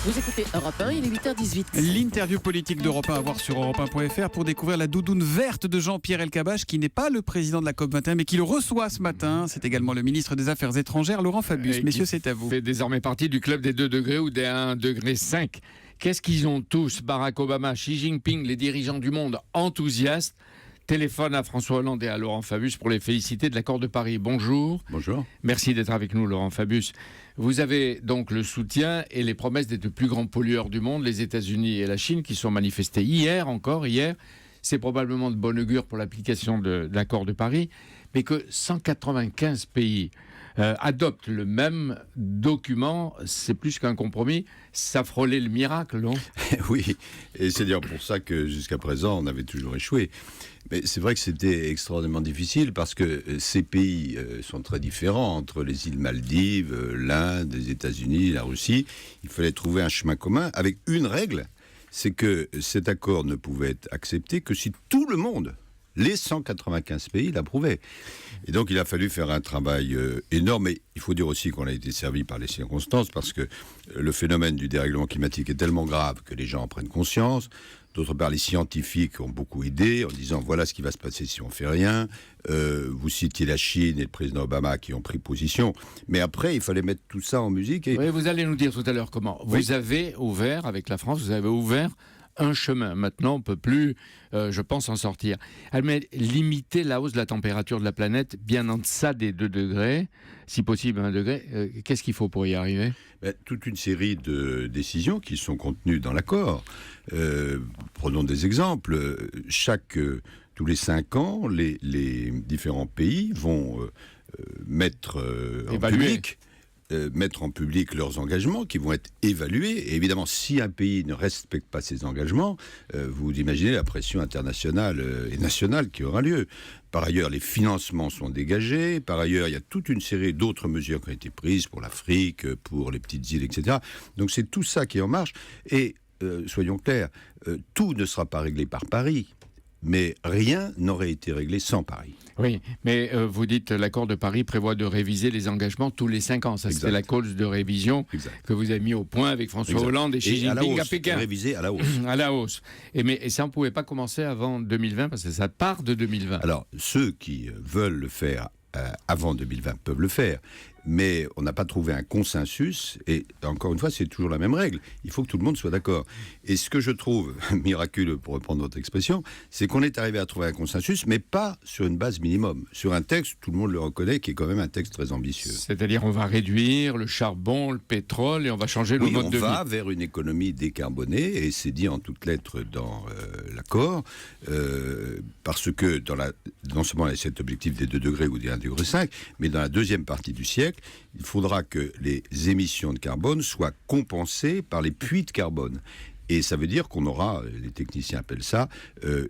Vous écoutez Europe 1, il est 8h18. L'interview politique d'Europe 1 à voir sur europe1.fr pour découvrir la doudoune verte de Jean-Pierre Elkabbach, qui n'est pas le président de la COP21, mais qui le reçoit ce matin. C'est également le ministre des Affaires étrangères, Laurent Fabius. Messieurs, c'est à vous. Fait désormais partie du club des 2 degrés ou des 1,5 degré. Qu'est-ce qu'ils ont tous, Barack Obama, Xi Jinping, les dirigeants du monde enthousiastes? Téléphone à François Hollande et à Laurent Fabius pour les féliciter de l'accord de Paris. Bonjour. Bonjour. Merci d'être avec nous, Laurent Fabius. Vous avez donc le soutien et les promesses des 2 plus grands pollueurs du monde, les États-Unis et la Chine, qui sont manifestés hier. C'est probablement de bon augure pour l'application de l'accord de Paris, mais que 195 pays adoptent le même document, c'est plus qu'un compromis. Ça frôlait le miracle, non? Oui, et c'est d'ailleurs pour ça que jusqu'à présent, on avait toujours échoué. Mais c'est vrai que c'était extraordinairement difficile parce que ces pays sont très différents entre les îles Maldives, l'Inde, les États-Unis, la Russie. Il fallait trouver un chemin commun avec une règle, c'est que cet accord ne pouvait être accepté que si tout le monde, les 195 pays, l'approuvaient. Et donc il a fallu faire un travail énorme, mais il faut dire aussi qu'on a été servi par les circonstances, parce que le phénomène du dérèglement climatique est tellement grave que les gens en prennent conscience. D'autre part, les scientifiques ont beaucoup aidé en disant voilà ce qui va se passer si on fait rien. Vous citiez la Chine et le président Obama qui ont pris position. Mais après, il fallait mettre tout ça en musique. Oui, vous allez nous dire tout à l'heure comment. Oui. Vous avez ouvert, avec la France, vous avez ouvert un chemin. Maintenant, on ne peut plus, je pense, en sortir. Mais limiter la hausse de la température de la planète bien en deçà des 2 degrés, si possible 1 degré, qu'est-ce qu'il faut pour y arriver? Toute une série de décisions qui sont contenues dans l'accord. Prenons des exemples. Tous les 5 ans, les différents pays vont mettre en public leurs engagements qui vont être évalués. Et évidemment, si un pays ne respecte pas ses engagements, vous imaginez la pression internationale et nationale qui aura lieu. Par ailleurs, les financements sont dégagés. Par ailleurs, il y a toute une série d'autres mesures qui ont été prises pour l'Afrique, pour les petites îles, etc. Donc c'est tout ça qui est en marche. Et soyons clairs, tout ne sera pas réglé par Paris. Mais rien n'aurait été réglé sans Paris. Oui, mais vous dites l'accord de Paris prévoit de réviser les engagements tous les 5 ans. Ça, exact. c'était la clause de révision que vous avez mis au point avec François Exact. Hollande et Xi Jinping à Pékin. Révisé à la hausse. À la hausse. Et ça, on ne pouvait pas commencer avant 2020 parce que ça part de 2020. Alors, ceux qui veulent le faire avant 2020 peuvent le faire, mais on n'a pas trouvé un consensus, et encore une fois, c'est toujours la même règle, il faut que tout le monde soit d'accord. Et ce que je trouve miraculeux, pour reprendre votre expression, c'est qu'on est arrivé à trouver un consensus, mais pas sur une base minimum, sur un texte, tout le monde le reconnaît, qui est quand même un texte très ambitieux. C'est-à-dire on va réduire le charbon, le pétrole, et on va changer le mode de vie. On va vers une économie décarbonée, et c'est dit en toutes lettres dans l'accord, parce que non seulement il y a cet objectif des 2 degrés ou des 1,5 degré, mais dans la deuxième partie du siècle, il faudra que les émissions de carbone soient compensées par les puits de carbone. Et ça veut dire qu'on aura, les techniciens appellent ça,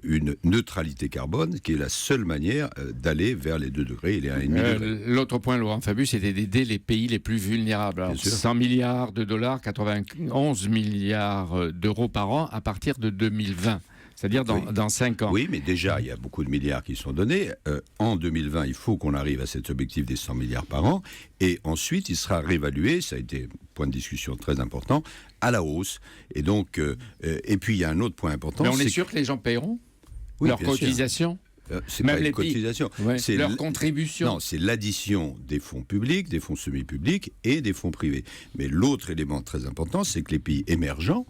une neutralité carbone, qui est la seule manière d'aller vers les 2 degrés et les 1,5 degrés. L'autre point, Laurent Fabius, c'était d'aider les pays les plus vulnérables. Alors, 100 milliards de dollars, 91 milliards d'euros par an à partir de 2020. C'est-à-dire dans 5 ans. Oui, mais déjà, il y a beaucoup de milliards qui sont donnés. En 2020, il faut qu'on arrive à cet objectif des 100 milliards par an. Et ensuite, il sera réévalué, ça a été un point de discussion très important, à la hausse. Et donc, et puis, il y a un autre point important. Mais on est sûr que les gens paieront leur cotisation? C'est même pas les une cotisation. Ouais, c'est leur contribution. Non, c'est l'addition des fonds publics, des fonds semi-publics et des fonds privés. Mais l'autre élément très important, c'est que les pays émergents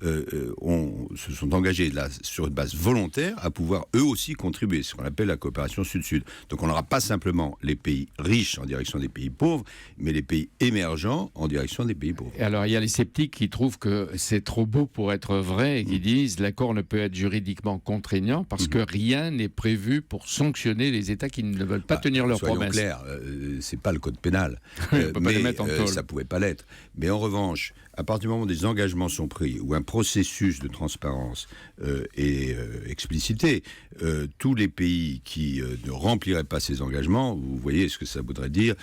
se sont engagés là, sur une base volontaire à pouvoir eux aussi contribuer, ce qu'on appelle la coopération sud-sud. Donc on n'aura pas simplement les pays riches en direction des pays pauvres, mais les pays émergents en direction des pays pauvres. Et alors il y a les sceptiques qui trouvent que c'est trop beau pour être vrai et qui disent l'accord ne peut être juridiquement contraignant parce que rien n'est prévu pour sanctionner les États qui ne veulent pas tenir leurs promesses. Soyons clairs, c'est pas le code pénal, on peut pas les mettre en tôle. Ça pouvait pas l'être. Mais en revanche, à partir du moment où des engagements sont pris, ou un processus de transparence est explicité, tous les pays qui ne rempliraient pas ces engagements, vous voyez ce que ça voudrait dire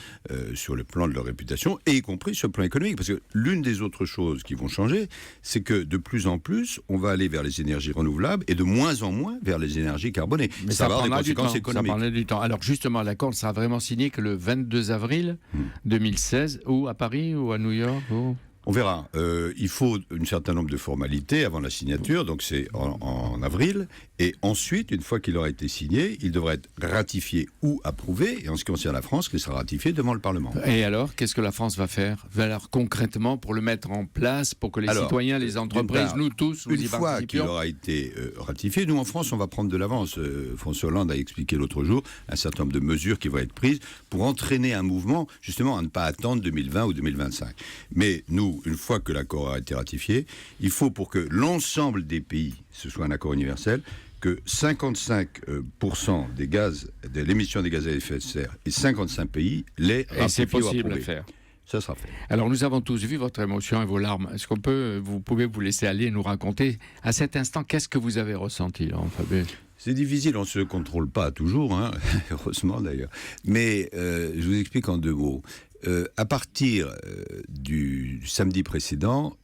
sur le plan de leur réputation, et y compris sur le plan économique. Parce que l'une des autres choses qui vont changer, c'est que de plus en plus, on va aller vers les énergies renouvelables et de moins en moins vers les énergies carbonées. Mais ça va avoir des conséquences économiques. Ça prendra du temps. Alors justement, l'accord ne sera vraiment signé que le 22 avril 2016, ou à Paris, ou à New York, ou... On verra. Il faut un certain nombre de formalités avant la signature, donc c'est en avril. Et ensuite, une fois qu'il aura été signé, il devrait être ratifié ou approuvé. Et en ce qui concerne la France, il sera ratifié devant le Parlement. Et alors, qu'est-ce que la France va faire alors, concrètement pour le mettre en place, pour que les citoyens, les entreprises, nous tous, nous y participions? Une fois qu'il aura été ratifié, nous en France, on va prendre de l'avance. François Hollande a expliqué l'autre jour un certain nombre de mesures qui vont être prises pour entraîner un mouvement, justement, à ne pas attendre 2020 ou 2025. Mais nous, une fois que l'accord a été ratifié, il faut pour que l'ensemble des pays, ce soit un accord universel, que 55% des gaz, de l'émission des gaz à effet de serre et 55 pays l'aient ratifié. Et c'est possible ou à approuvé. faire. Ça sera fait. Alors nous avons tous vu votre émotion et vos larmes. Est-ce vous pouvez vous laisser aller et nous raconter à cet instant qu'est-ce que vous avez ressenti, Laurent Fabius? C'est difficile, on ne se contrôle pas toujours, hein, heureusement d'ailleurs. Mais je vous explique en 2 mots. À partir du samedi précédent,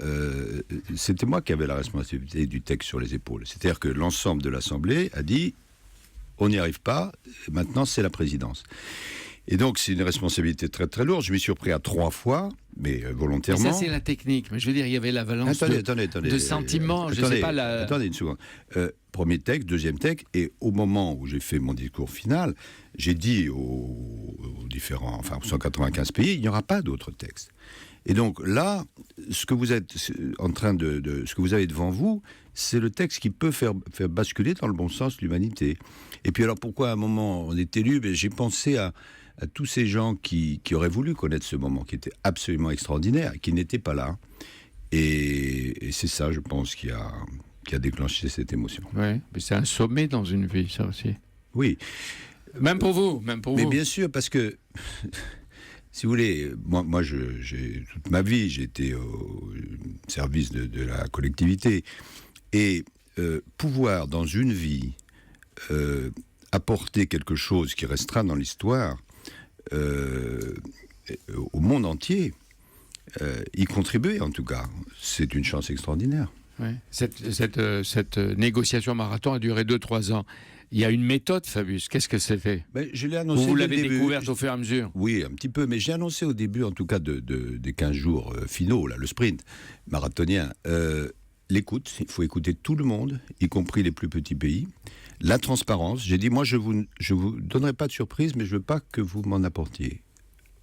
c'était moi qui avais la responsabilité du texte sur les épaules. C'est-à-dire que l'ensemble de l'Assemblée a dit on n'y arrive pas, maintenant c'est la présidence. Et donc c'est une responsabilité très très lourde. Je m'y suis repris à 3 fois, mais volontairement. Et ça c'est la technique. Mais je veux dire, il y avait l'avalanche de sentiments. Je sais pas Attendez une seconde. Premier texte, deuxième texte, et au moment où j'ai fait mon discours final, j'ai dit aux différents, enfin aux 195 pays, il n'y aura pas d'autres textes. Et donc là, ce que vous êtes en train ce que vous avez devant vous, c'est le texte qui peut faire basculer dans le bon sens l'humanité. Et puis alors pourquoi à un moment on est élu? J'ai pensé à tous ces gens qui auraient voulu connaître ce moment, qui était absolument extraordinaire, qui n'étaient pas là. Et c'est ça, je pense, qui a déclenché cette émotion. Oui, mais c'est un sommet dans une vie, ça aussi. Oui. Même pour vous. Mais bien sûr, parce que, si vous voulez, moi j'ai toute ma vie, j'ai été au service de la collectivité. Et pouvoir, dans une vie, apporter quelque chose qui restera dans l'histoire au monde entier, y contribuer en tout cas, c'est une chance extraordinaire. Ouais. Cette négociation marathon a duré 2-3 ans. Il y a une méthode, Fabius. Qu'est-ce que c'était? Je l'ai annoncé. Vous l'avez découverte au fur et à mesure? Oui, un petit peu. Mais j'ai annoncé au début, en tout cas, des 15 jours finaux, là, le sprint marathonien. L'écoute, il faut écouter tout le monde, y compris les plus petits pays. La transparence. J'ai dit, moi, je vous donnerai pas de surprise, mais je veux pas que vous m'en apportiez.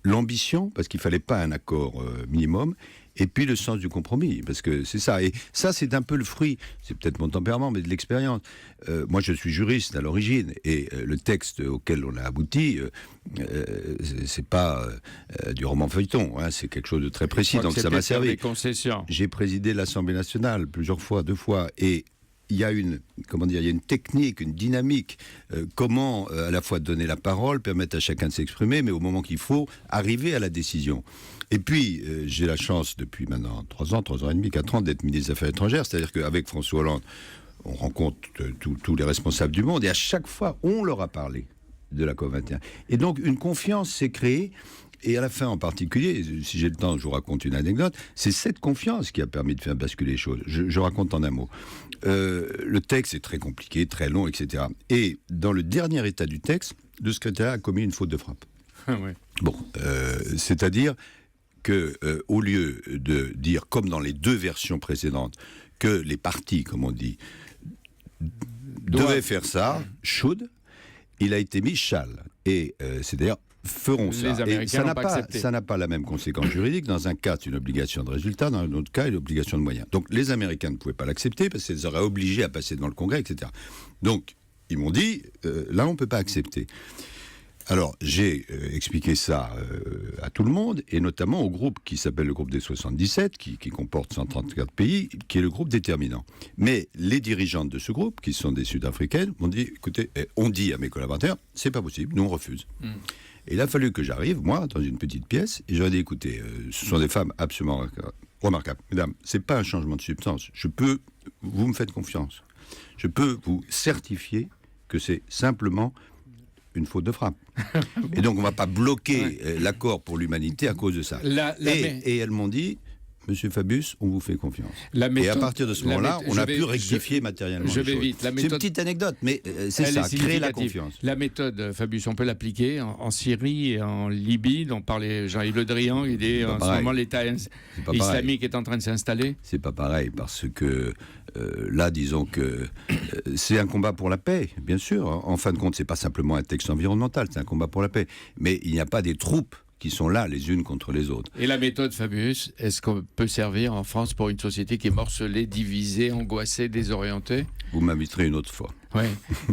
L'ambition, parce qu'il fallait pas un accord minimum. Et puis le sens du compromis, parce que c'est ça. Et ça, c'est un peu le fruit, c'est peut-être mon tempérament, mais de l'expérience. Moi, je suis juriste à l'origine, et le texte auquel on a abouti, c'est pas du roman feuilleton, hein, c'est quelque chose de très précis, donc ça m'a servi. J'ai présidé l'Assemblée nationale plusieurs fois, 2 fois, et il y a une technique, une dynamique, comment à la fois donner la parole, permettre à chacun de s'exprimer, mais au moment qu'il faut, arriver à la décision. Et puis, j'ai la chance, depuis maintenant 3 ans et demi, 4 ans, d'être ministre des Affaires étrangères, c'est-à-dire qu'avec François Hollande, on rencontre tous les responsables du monde, et à chaque fois, on leur a parlé de la COP21. Et donc, une confiance s'est créée, et à la fin en particulier, si j'ai le temps, je vous raconte une anecdote, c'est cette confiance qui a permis de faire basculer les choses. Je raconte en un mot. Le texte est très compliqué, très long, etc. Et dans le dernier état du texte, le secrétariat a commis une faute de frappe. Ouais. Bon, c'est-à-dire que au lieu de dire, comme dans les 2 versions précédentes, que les partis, comme on dit, devaient faire ça, should, il a été mis shall. Et c'est-à-dire feront ça. Les Américains n'ont pas accepté. Ça n'a pas la même conséquence juridique. Dans un cas, c'est une obligation de résultat. Dans un autre cas, une obligation de moyens. Donc, les Américains ne pouvaient pas l'accepter parce qu'ils auraient obligé à passer devant le Congrès, etc. Donc, ils m'ont dit, là, on ne peut pas accepter. Alors, j'ai expliqué ça à tout le monde, et notamment au groupe qui s'appelle le groupe des 77, qui comporte 134 pays, qui est le groupe déterminant. Mais les dirigeantes de ce groupe, qui sont des Sud-Africaines, m'ont dit, écoutez, on dit à mes collaborateurs, c'est pas possible, nous on refuse. Et il a fallu que j'arrive, moi, dans une petite pièce, et j'aurais dit, écoutez, ce sont des femmes absolument remarquables. Mesdames, c'est pas un changement de substance. Vous me faites confiance. Je peux vous certifier que c'est simplement une faute de frappe. Et donc, on ne va pas bloquer l'accord pour l'humanité à cause de ça. Et elles m'ont dit, Monsieur Fabius, on vous fait confiance. La méthode, et à partir de ce moment-là, on a pu rectifier matériellement. Je les vais choses. vite. C'est une petite anecdote, mais c'est Elle ça, est créer la significative. confiance. La méthode, Fabius, on peut l'appliquer en Syrie et en Libye, dont parlait Jean-Yves Le Drian. Il est pas en ce pareil. moment l'État islamique est en train de s'installer. C'est pas pareil, parce que là, disons que c'est un combat pour la paix, bien sûr. En fin de compte, c'est pas simplement un texte environnemental, c'est un combat pour la paix. Mais il n'y a pas des troupes qui sont là les unes contre les autres. Et la méthode, Fabius, est-ce qu'on peut servir en France pour une société qui est morcelée, divisée, angoissée, désorientée? Vous m'inviterez une autre fois. Oui.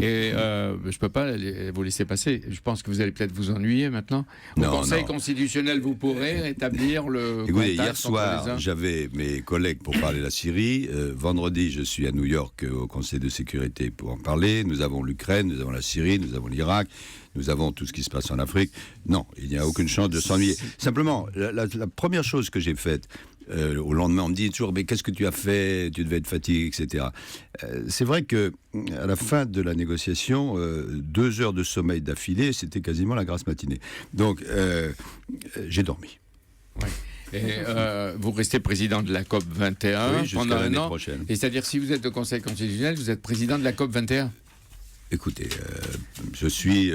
Et je ne peux pas vous laisser passer. Je pense que vous allez peut-être vous ennuyer maintenant. Au Non, Conseil non. constitutionnel, vous pourrez rétablir le Écoutez, contact hier entre soir, les uns. j'avais mes collègues pour parler de la Syrie. Vendredi, je suis à New York au Conseil de sécurité pour en parler. Nous avons l'Ukraine, nous avons la Syrie, nous avons l'Irak, nous avons tout ce qui se passe en Afrique. Non, il n'y a aucune chance de s'ennuyer. Simplement, la première chose que j'ai faite, au lendemain, on me dit toujours, mais qu'est-ce que tu as fait? Tu devais être fatigué, etc. C'est vrai que à la fin de la négociation, 2 heures de sommeil d'affilée, c'était quasiment la grasse matinée. Donc, j'ai dormi. Ouais. Et vous restez président de la COP 21 Oui, jusqu'à pendant un l'année an. prochaine. Et c'est-à-dire, si vous êtes au Conseil constitutionnel, vous êtes président de la COP 21. Écoutez, je suis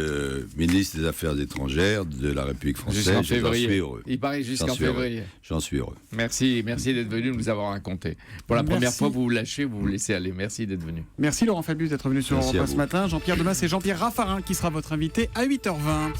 ministre des Affaires étrangères de la République française. Jusqu'en J'en février. suis heureux. Il paraît jusqu'en J'en suis heureux. février. J'en suis heureux. Merci d'être venu nous avoir raconté. Pour la première Merci. fois, vous vous lâchez, vous vous laissez aller. Merci d'être venu. Merci Laurent Fabius d'être venu sur Merci Europe 1 à ce vous. matin. Jean-Pierre, demain, c'est Jean-Pierre Raffarin qui sera votre invité à 8h20.